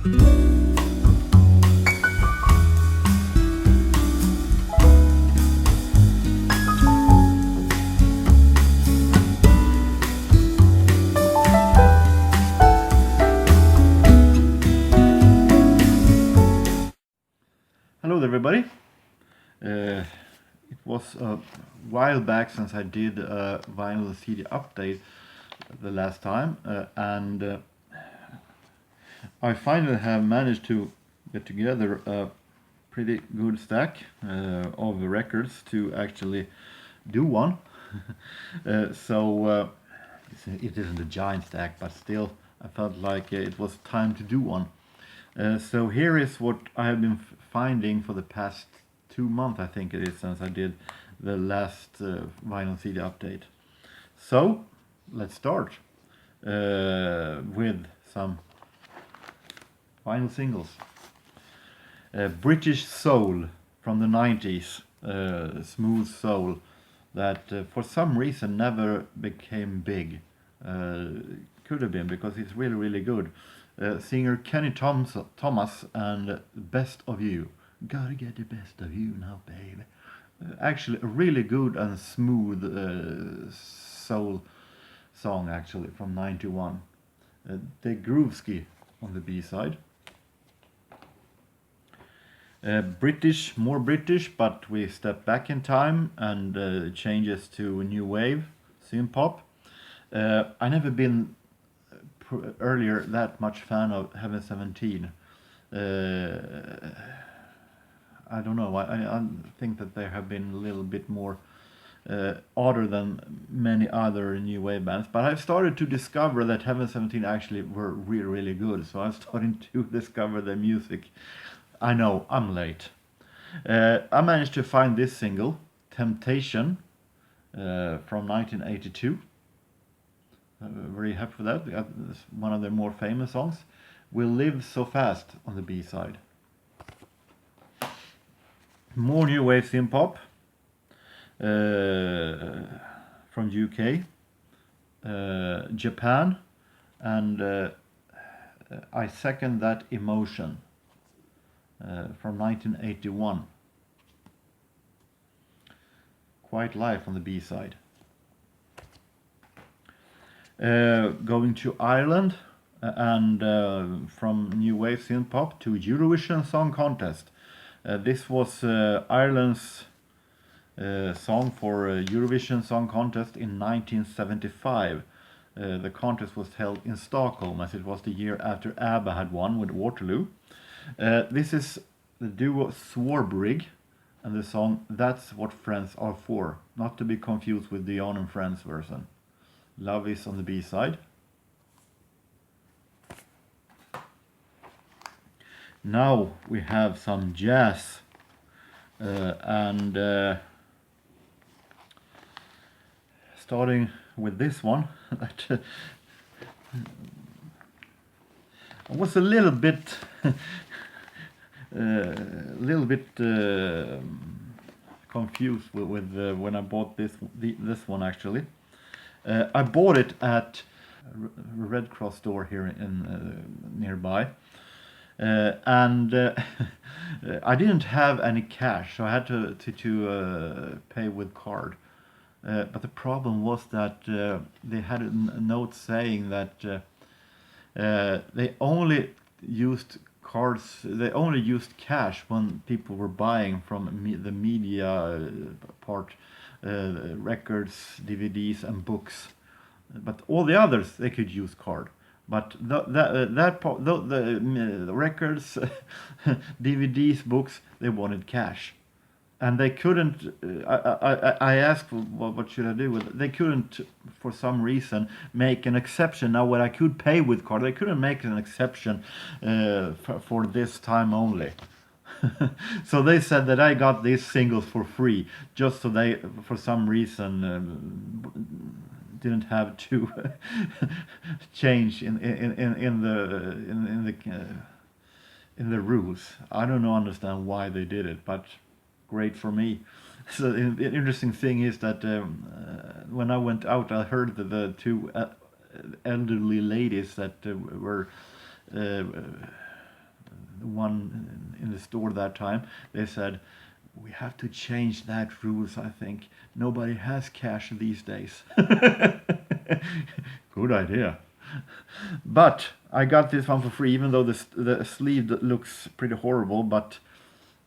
Hello there, everybody. It was a while back since I did a vinyl CD update the last time, and I finally have managed to get together a pretty good stack of records to actually do one. So it isn't a giant stack, but still I felt like it was time to do one. So here is what I have been finding for the past 2 months, I think it is, since I did the last vinyl CD update. So let's start with some vinyl singles. British soul from the 90s, smooth soul that for some reason never became big. Could have been because it's really, really good. Singer Kenny Thomas and Best of You. Gotta get the best of you now, baby. Actually, a really good and smooth soul song, actually, from 91. The Groovesky on the B-side. More British, but we step back in time and changes to new wave, synth pop. I never been earlier that much fan of Heaven 17. I don't know. I think that they have been a little bit more odder than many other new wave bands. But I've started to discover that Heaven 17 actually were really, really good. So I'm starting to discover their music. I know, I'm late. I managed to find this single, Temptation, from 1982. Very happy for that. It's one of their more famous songs. We'll Live So Fast on the B-side. More new wave synth pop from UK, Japan, and I Second That Emotion from 1981. Quite live on the B-side. Going to Ireland and from new wave synth pop to Eurovision Song Contest. This was Ireland's song for Eurovision Song Contest in 1975. The contest was held in Stockholm, as it was the year after ABBA had won with Waterloo. This is the duo Swarbrick and the song That's What Friends Are For, not to be confused with Dion and Friends version. Love Is on the B-side. Now we have some jazz and starting with this one that I was a little bit confused with when I bought this one actually. I bought it at a Red Cross store here in nearby, and I didn't have any cash, so I had to pay with card. But the problem was that they had a note saying that they only used cards. They only used cash when people were buying from the media part. Records, DVDs, and books, but all the others they could use card. But the records, DVDs, books, they wanted cash, and they couldn't. I asked what should I do with it. They couldn't, for some reason, make an exception. Now, when I could pay with card, they couldn't make an exception for this time only. So they said that I got these singles for free, just so they, for some reason, didn't have to change in the rules. I don't understand why they did it, but great for me. So the interesting thing is that when I went out, I heard that the two elderly ladies that were one in the store that time, they said, we have to change that rules, I think. Nobody has cash these days. Good idea. But I got this one for free, even though the sleeve looks pretty horrible. But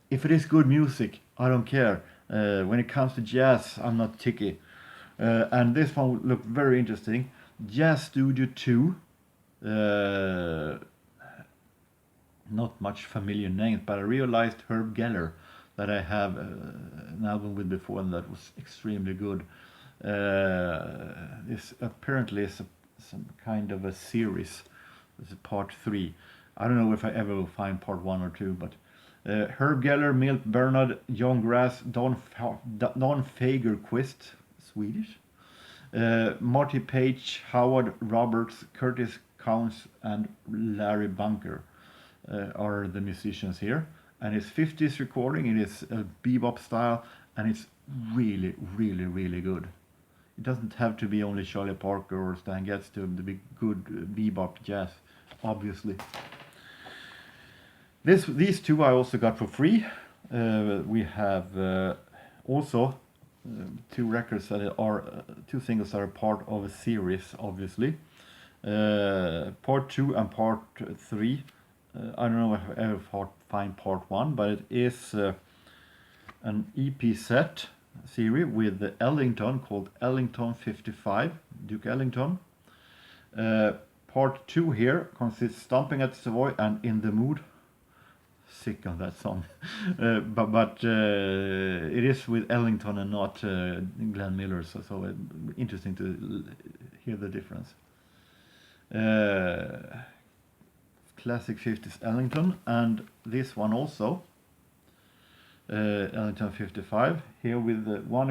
if it is good music, I don't care. When it comes to jazz, I'm not ticky. And this one looked very interesting. Jazz Studio 2. Not much familiar names, but I realized Herb Geller, that I have an album with before, and that was extremely good. This apparently is some kind of a series. This is part 3. I don't know if I ever will find part 1 or 2, but Herb Geller, Milt Bernhard, John Grass, Don Fagerquist, Swedish, Marty Page, Howard Roberts, Curtis Counts, and Larry Bunker are the musicians here. And it's 50s recording. It is a bebop style, and it's really, really, really good. It doesn't have to be only Charlie Parker or Stan Getz to be good bebop jazz, obviously. These two I also got for free. We have also 2 records that are 2 singles that are part of a series, obviously. Part 2 and part 3. I don't know if I ever find part 1, but it is an EP set series with the Ellington called Ellington 55, Duke Ellington. Part 2 here consists Stomping at the Savoy and In the Mood. Sick of that song. but it is with Ellington and not Glenn Miller, so interesting to hear the difference. Classic 50s Ellington, and this one also, Ellington 55, here with the 1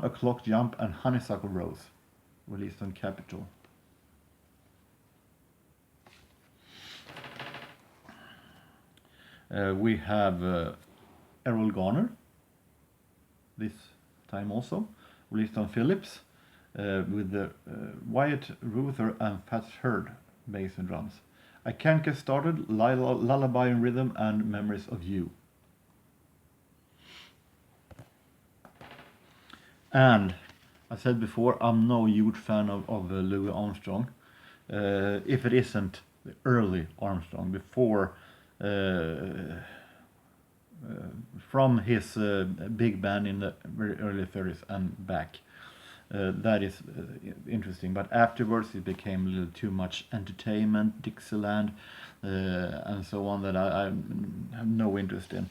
O'Clock Jump and Honeysuckle Rose, released on Capitol. We have Errol Garner, this time also, released on Philips, with the Wyatt Ruther and Fats Hurd bass and drums. I Can't Get Started, Lullaby in Rhythm, and Memories of You. And I said before, I'm no huge fan of Louis Armstrong. If it isn't the early Armstrong, before from his big band in the very early 30s and back. That is interesting, but afterwards it became a little too much entertainment, Dixieland, and so on, that I have no interest in.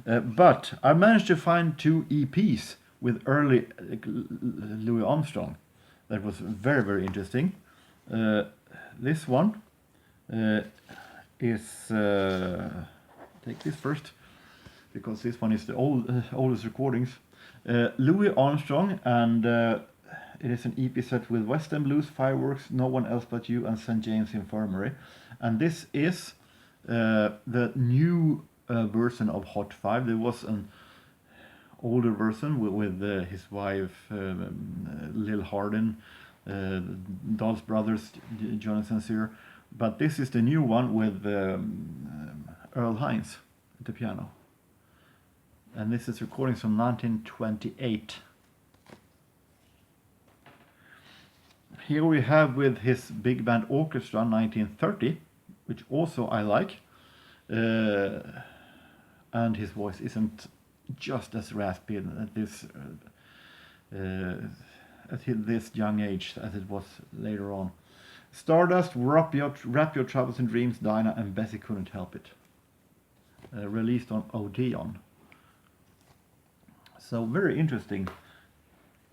But I managed to find 2 EPs with early Louis Armstrong. That was very, very interesting. This one is take this first, because this one is the oldest recordings. Louis Armstrong, and it is an EP set with Western Blues, Fireworks, No One Else But You, and St. James Infirmary. And this is the new version of Hot 5. There was an older version with his wife, Lil Hardin, Dawes Brothers, Jonathan Sear. But this is the new one with Earl Hines at the piano. And this is recordings from 1928. Here we have with his big band orchestra 1930, which also I like. And his voice isn't just as raspy at this young age as it was later on. Stardust, Wrap Your Troubles and Dreams, Dinah, and Bessie Couldn't Help It. Released on Odeon. So very interesting,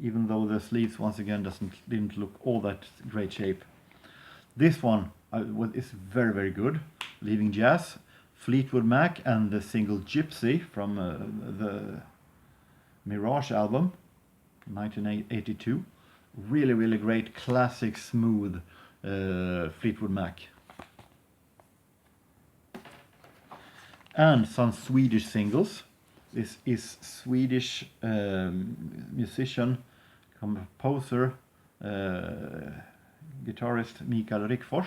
even though the sleeves once again didn't look all that great shape. This one is very, very good. Leaving Jazz, Fleetwood Mac, and the single Gypsy from the Mirage album, 1982. Really, really great, classic, smooth Fleetwood Mac. And some Swedish singles. This is Swedish musician, composer, guitarist Mikael Rickfors.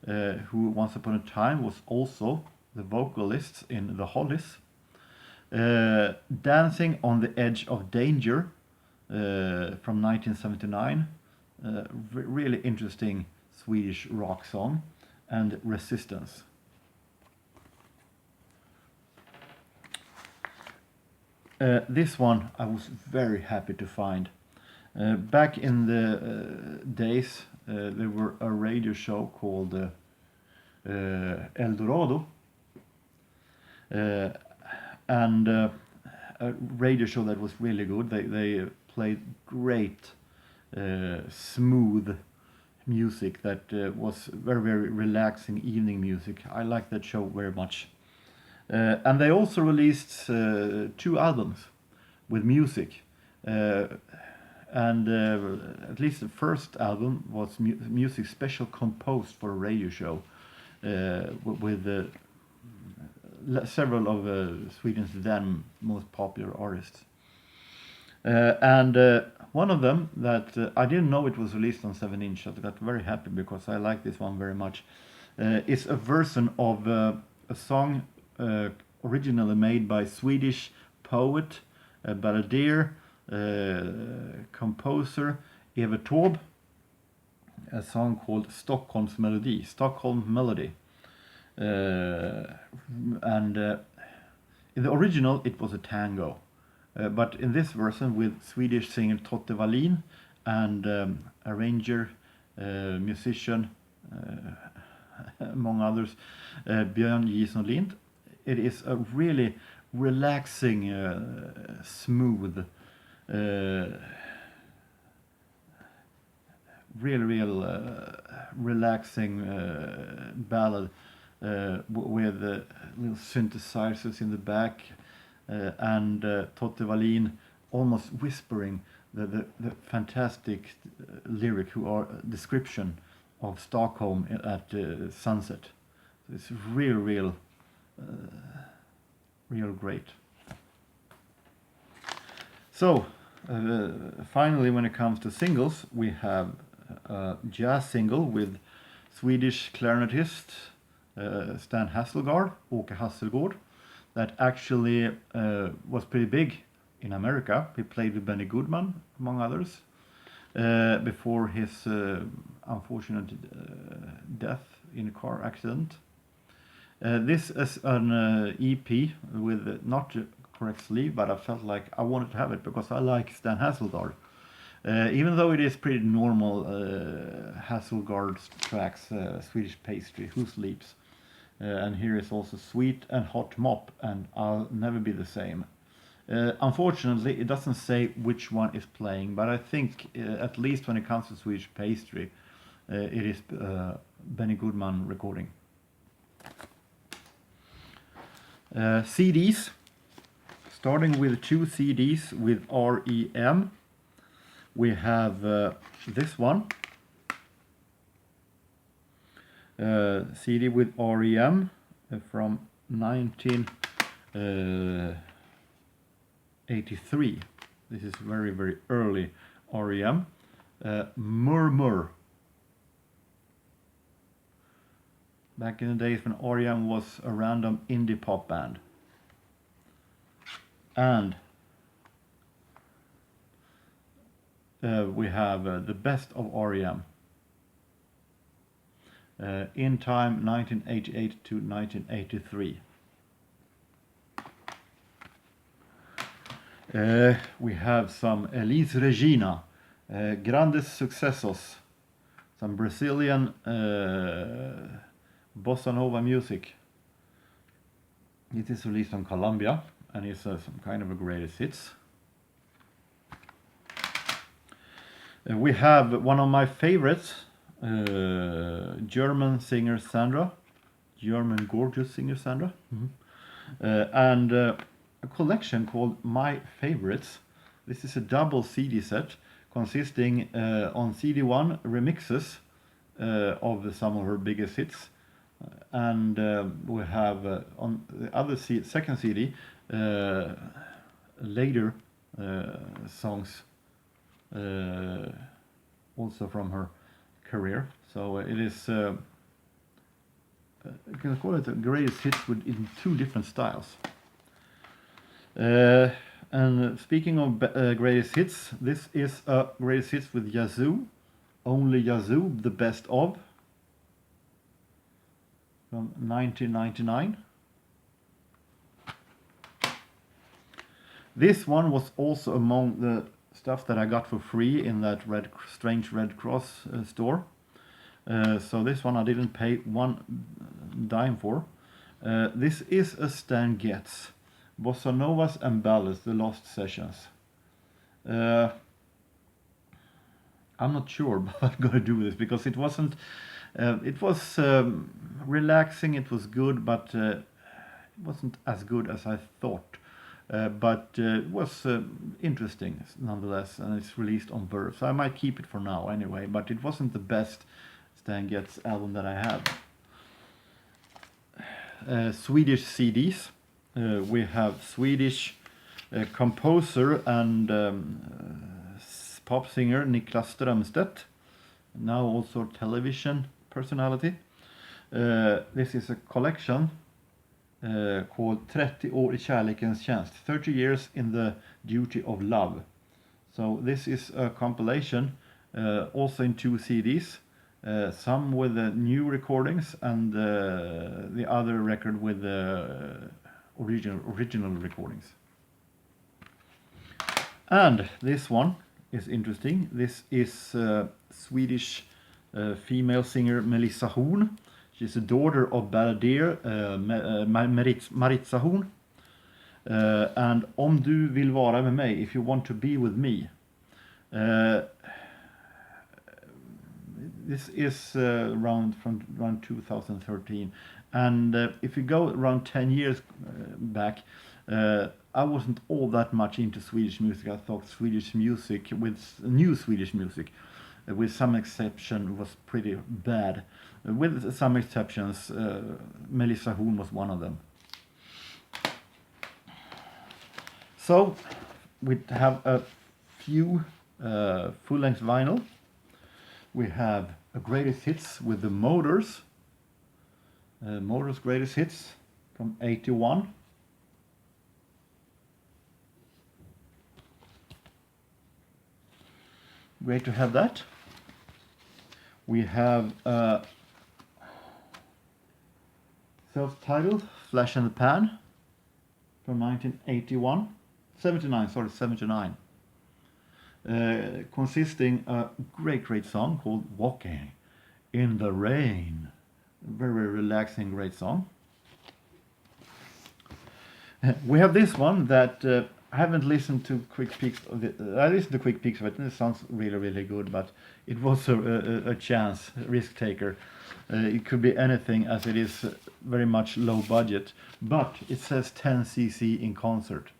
who once upon a time was also the vocalist in the Hollies. Dancing on the Edge of Danger from 1979. Really interesting Swedish rock song. And Resistance. This one I was very happy to find. Back in the days, there were a radio show called El Dorado, and a radio show that was really good. They played great, smooth music that was very relaxing evening music. I like that show very much. And they also released 2 albums with music. And at least the first album was music special composed for a radio show with several of Sweden's then most popular artists. And one of them that I didn't know it was released on 7-inch. I got very happy because I like this one very much. It's a version of a song originally made by Swedish poet, balladeer, composer Evert Taube, a song called Stockholm Melody. And in the original it was a tango, but in this version with Swedish singer Totte Wallin and arranger, musician, among others, Björn Jison Lind, it is a really relaxing, smooth, relaxing ballad with little synthesizers in the back, and Totte Wallin almost whispering the fantastic lyric or description of Stockholm at sunset. It's real great. So finally, when it comes to singles, we have a jazz single with Swedish clarinetist Stan Hasselgaard, Åke Hasselgaard, that actually was pretty big in America. He played with Benny Goodman, among others, before his unfortunate death in a car accident. This is an EP with not correct sleeve, but I felt like I wanted to have it because I like Stan Hasselgaard. Even though it is pretty normal Hasselgaard's tracks, Swedish Pastry, Who Sleeps, and here is also Sweet and Hot Mop and I'll Never Be the Same. Unfortunately, it doesn't say which one is playing, but I think at least when it comes to Swedish Pastry, it is Benny Goodman recording. CDs, starting with 2 CDs with REM. We have this one, CD with REM from 1983. This is very early REM. Murmur. Back in the days when REM was a random indie pop band. And we have the best of REM. In time 1988 to 1983. We have some Elis Regina, Grandes Successos, some Brazilian bossa nova music. It is released on Columbia and is some kind of a greatest hits. We have one of my favorites, German singer Sandra, German gorgeous singer Sandra, and a collection called My Favorites. This is a double CD set consisting on CD1 remixes of some of her biggest hits, and we have on the other second CD later songs also from her career. So it is can call it a greatest hits in 2 different styles. And speaking of greatest hits, this is a greatest hits with Yazoo, only Yazoo, the best of, from 1999. This one was also among the stuff that I got for free in that strange Red Cross store. So this one I didn't pay 1 dime for. This is a Stan Getz, Bossa Novas and Ballads, The Lost Sessions. I'm not sure, but I'm gonna do this because it wasn't. It was relaxing. It was good, but it wasn't as good as I thought. But it was interesting nonetheless, and it's released on Verve, so I might keep it for now anyway. But it wasn't the best Stan Getz album that I have. Swedish CDs. We have Swedish composer and pop singer Niklas Strömstedt, now also television personality. This is a collection called 30 år I kärlekens tjänst, 30 years in the duty of love. So this is a compilation, also in 2 CDs, some with new recordings and the other record with original recordings. And this one is interesting. This is Swedish female singer Melissa Horn. She's a daughter of balladeer Maritza Horn. And Om du vill vara med mig, if you want to be with me. This is around 2013. And if you go around 10 years back, I wasn't all that much into Swedish music. I thought Swedish music, new Swedish music, with some exception, was pretty bad. With some exceptions, Melissa Horn was one of them. So we have a few full-length vinyl. We have a greatest hits with the Motors. Motors greatest hits from 81. Great to have that. We have self-titled Flash in the Pan from 79, consisting a great song called Walking in the Rain. Very relaxing, great song. We have this one that I haven't listened to quick peeks of it. I listened to quick peeks of it and it sounds really good, but it was a chance, risk taker. It could be anything, as it is very much low budget, but it says 10cc in concert.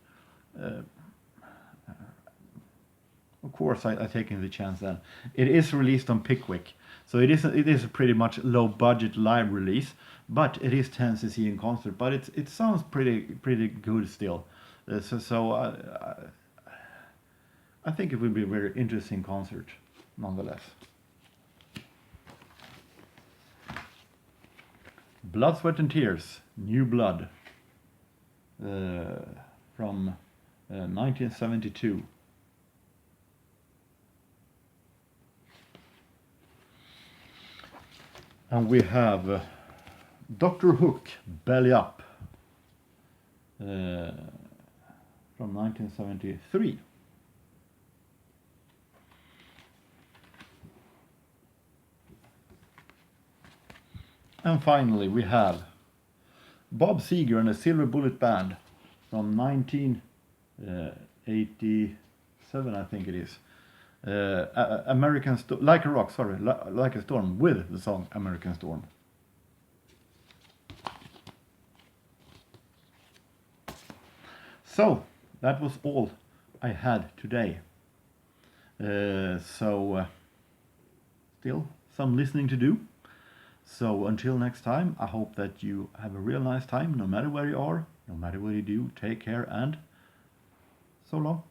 Of course I taken the chance then. It is released on Pickwick, so it is a pretty much low budget live release, but it is 10cc in concert, but it sounds pretty good still. So I think it will be a very interesting concert nonetheless. Blood, Sweat and Tears, New Blood, from 1972. And we have Dr. Hook, Belly Up, from 1973. And finally we have Bob Seger and the Silver Bullet Band from 1987, I think it is. American Like a Rock, sorry, Like a Storm, with the song American Storm. So that was all I had today. Still some listening to do. So until next time, I hope that you have a real nice time, no matter where you are, no matter what you do. Take care and so long.